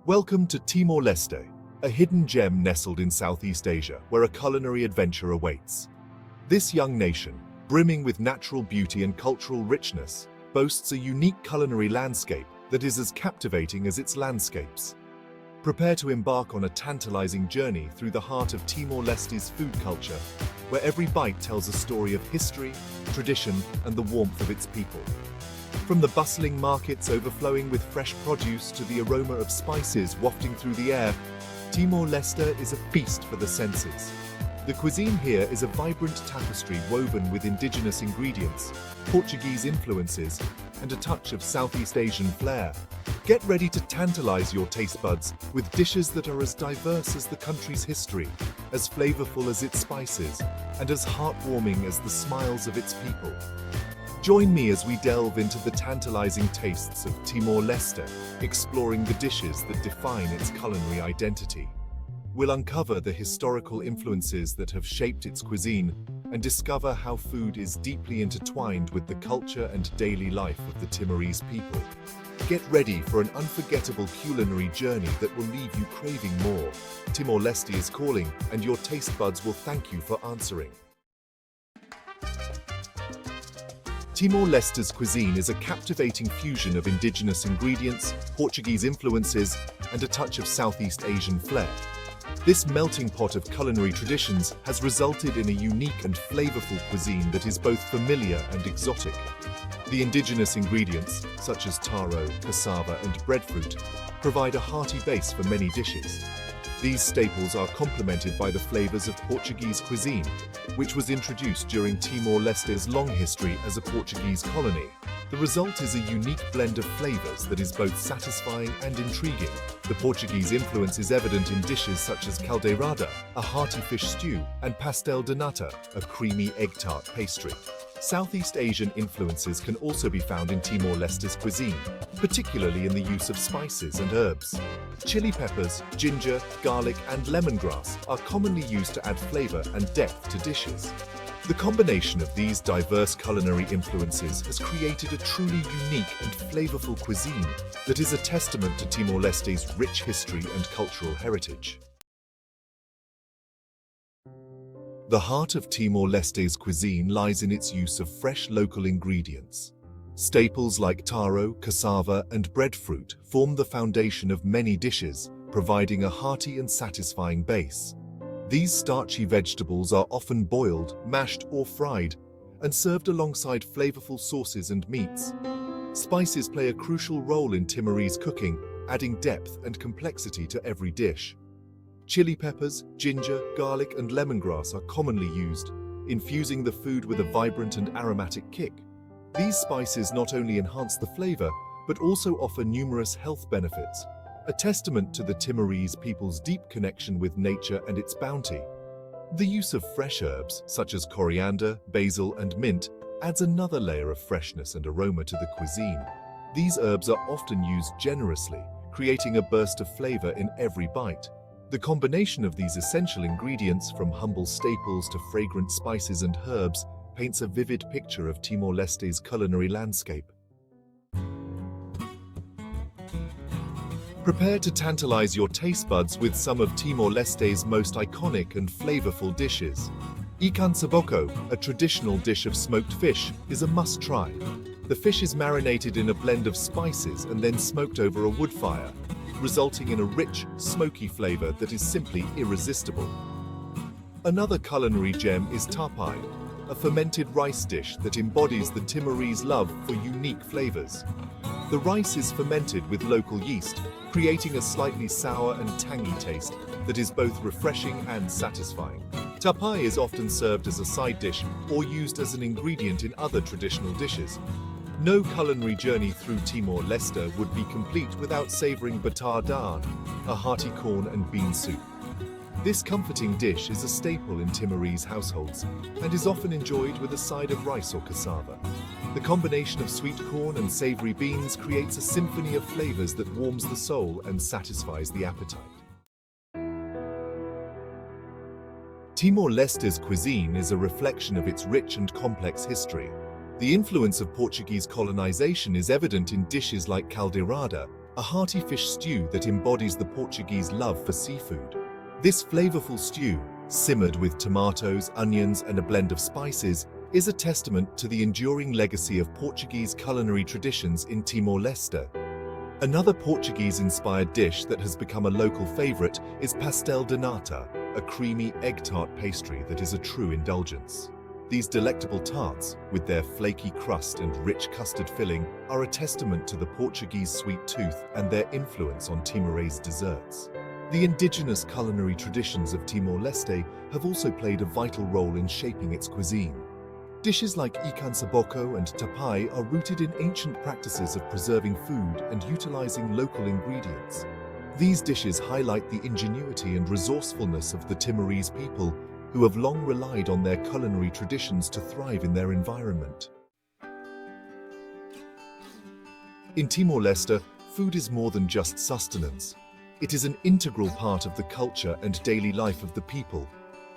Welcome to Timor-Leste, a hidden gem nestled in Southeast Asia where a culinary adventure awaits. This young nation, brimming with natural beauty and cultural richness, boasts a unique culinary landscape that is as captivating as its landscapes. Prepare to embark on a tantalizing journey through the heart of Timor-Leste's food culture, where every bite tells a story of history, tradition, and the warmth of its people. From the bustling markets overflowing with fresh produce to the aroma of spices wafting through the air, Timor-Leste is a feast for the senses. The cuisine here is a vibrant tapestry woven with indigenous ingredients, Portuguese influences, and a touch of Southeast Asian flair. Get ready to tantalize your taste buds with dishes that are as diverse as the country's history, as flavorful as its spices, and as heartwarming as the smiles of its people. Join me as we delve into the tantalizing tastes of Timor-Leste, exploring the dishes that define its culinary identity. We'll uncover the historical influences that have shaped its cuisine and discover how food is deeply intertwined with the culture and daily life of the Timorese people. Get ready for an unforgettable culinary journey that will leave you craving more. Timor-Leste is calling, and your taste buds will thank you for answering. Timor-Leste's cuisine is a captivating fusion of indigenous ingredients, Portuguese influences, and a touch of Southeast Asian flair. This melting pot of culinary traditions has resulted in a unique and flavorful cuisine that is both familiar and exotic. The indigenous ingredients, such as taro, cassava, and breadfruit, provide a hearty base for many dishes. These staples are complemented by the flavors of Portuguese cuisine, which was introduced during Timor-Leste's long history as a Portuguese colony. The result is a unique blend of flavors that is both satisfying and intriguing. The Portuguese influence is evident in dishes such as caldeirada, a hearty fish stew, and pastel de nata, a creamy egg tart pastry. Southeast Asian influences can also be found in Timor-Leste's cuisine, particularly in the use of spices and herbs. Chili peppers, ginger, garlic, and lemongrass are commonly used to add flavor and depth to dishes. The combination of these diverse culinary influences has created a truly unique and flavorful cuisine that is a testament to Timor-Leste's rich history and cultural heritage. The heart of Timor-Leste's cuisine lies in its use of fresh local ingredients. Staples like taro, cassava, and breadfruit form the foundation of many dishes, providing a hearty and satisfying base. These starchy vegetables are often boiled, mashed, or fried, and served alongside flavorful sauces and meats. Spices play a crucial role in Timorese cooking, adding depth and complexity to every dish. Chili peppers, ginger, garlic, and lemongrass are commonly used, infusing the food with a vibrant and aromatic kick. These spices not only enhance the flavor, but also offer numerous health benefits, a testament to the Timorese people's deep connection with nature and its bounty. The use of fresh herbs, such as coriander, basil, and mint, adds another layer of freshness and aroma to the cuisine. These herbs are often used generously, creating a burst of flavor in every bite. The combination of these essential ingredients, from humble staples to fragrant spices and herbs, paints a vivid picture of Timor-Leste's culinary landscape. Prepare to tantalize your taste buds with some of Timor-Leste's most iconic and flavorful dishes. Ikan saboko, a traditional dish of smoked fish, is a must-try. The fish is marinated in a blend of spices and then smoked over a wood fire, resulting in a rich, smoky flavor that is simply irresistible. Another culinary gem is tapai, a fermented rice dish that embodies the Timorese love for unique flavors. The rice is fermented with local yeast, creating a slightly sour and tangy taste that is both refreshing and satisfying. Tapai is often served as a side dish or used as an ingredient in other traditional dishes. No culinary journey through Timor-Leste would be complete without savoring batar daan, a hearty corn and bean soup. This comforting dish is a staple in Timorese households and is often enjoyed with a side of rice or cassava. The combination of sweet corn and savory beans creates a symphony of flavors that warms the soul and satisfies the appetite. Timor-Leste's cuisine is a reflection of its rich and complex history. The influence of Portuguese colonization is evident in dishes like caldeirada, a hearty fish stew that embodies the Portuguese love for seafood. This flavorful stew, simmered with tomatoes, onions, and a blend of spices, is a testament to the enduring legacy of Portuguese culinary traditions in Timor-Leste. Another Portuguese-inspired dish that has become a local favorite is pastel de nata, a creamy egg tart pastry that is a true indulgence. These delectable tarts, with their flaky crust and rich custard filling, are a testament to the Portuguese sweet tooth and their influence on Timorese desserts. The indigenous culinary traditions of Timor-Leste have also played a vital role in shaping its cuisine. Dishes like ikan saboko and tapai are rooted in ancient practices of preserving food and utilizing local ingredients. These dishes highlight the ingenuity and resourcefulness of the Timorese people, who have long relied on their culinary traditions to thrive in their environment. In Timor-Leste, food is more than just sustenance. It is an integral part of the culture and daily life of the people.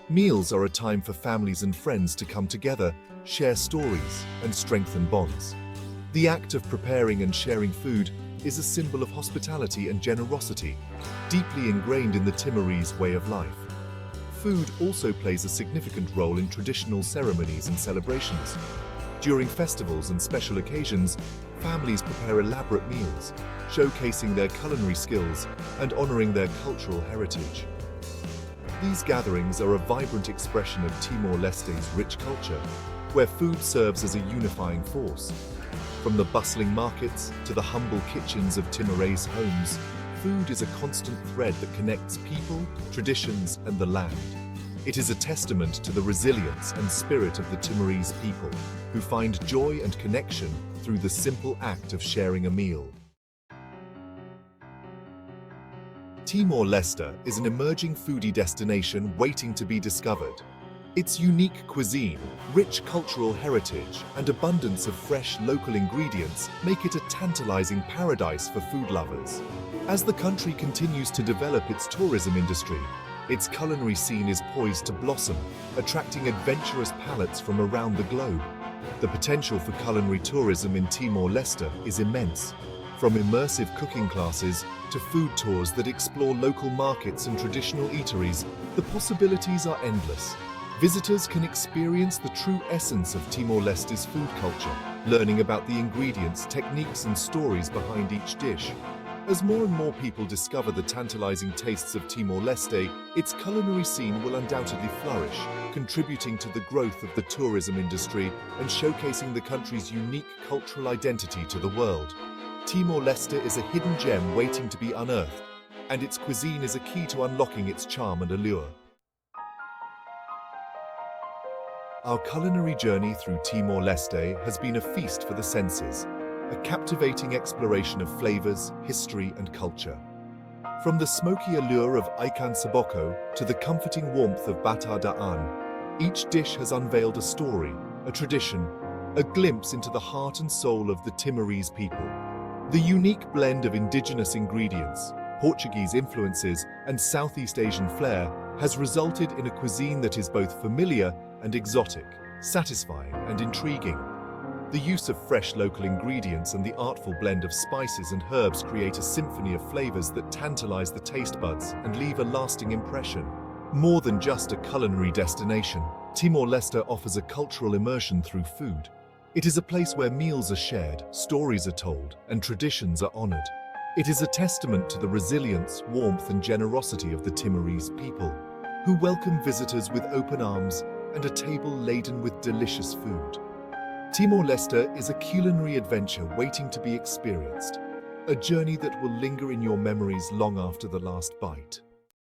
Meals are a time for families and friends to come together, share stories, and strengthen bonds. The act of preparing and sharing food is a symbol of hospitality and generosity, deeply ingrained in the Timorese way of life. Food also plays a significant role in traditional ceremonies and celebrations. During festivals and special occasions, families prepare elaborate meals, showcasing their culinary skills and honoring their cultural heritage. These gatherings are a vibrant expression of Timor-Leste's rich culture, where food serves as a unifying force. From the bustling markets to the humble kitchens of Timorese homes, food is a constant thread that connects people, traditions, and the land. It is a testament to the resilience and spirit of the Timorese people, who find joy and connection through the simple act of sharing a meal. Timor-Leste is an emerging foodie destination waiting to be discovered. Its unique cuisine, rich cultural heritage, and abundance of fresh local ingredients make it a tantalizing paradise for food lovers. As the country continues to develop its tourism industry, its culinary scene is poised to blossom, attracting adventurous palates from around the globe. The potential for culinary tourism in Timor-Leste is immense. From immersive cooking classes to food tours that explore local markets and traditional eateries, the possibilities are endless. Visitors can experience the true essence of Timor-Leste's food culture, learning about the ingredients, techniques, and stories behind each dish. As more and more people discover the tantalizing tastes of Timor-Leste, its culinary scene will undoubtedly flourish, contributing to the growth of the tourism industry and showcasing the country's unique cultural identity to the world. Timor-Leste is a hidden gem waiting to be unearthed, and its cuisine is a key to unlocking its charm and allure. Our culinary journey through Timor-Leste has been a feast for the senses, a captivating exploration of flavors, history, and culture. From the smoky allure of ikan saboko to the comforting warmth of batar daan, each dish has unveiled a story, a tradition, a glimpse into the heart and soul of the Timorese people. The unique blend of indigenous ingredients, Portuguese influences, and Southeast Asian flair has resulted in a cuisine that is both familiar and exotic, satisfying and intriguing. The use of fresh local ingredients and the artful blend of spices and herbs create a symphony of flavors that tantalize the taste buds and leave a lasting impression. More than just a culinary destination, Timor-Leste offers a cultural immersion through food. It is a place where meals are shared, stories are told, and traditions are honored. It is a testament to the resilience, warmth, and generosity of the Timorese people, who welcome visitors with open arms and a table laden with delicious food. Timor-Leste is a culinary adventure waiting to be experienced, a journey that will linger in your memories long after the last bite.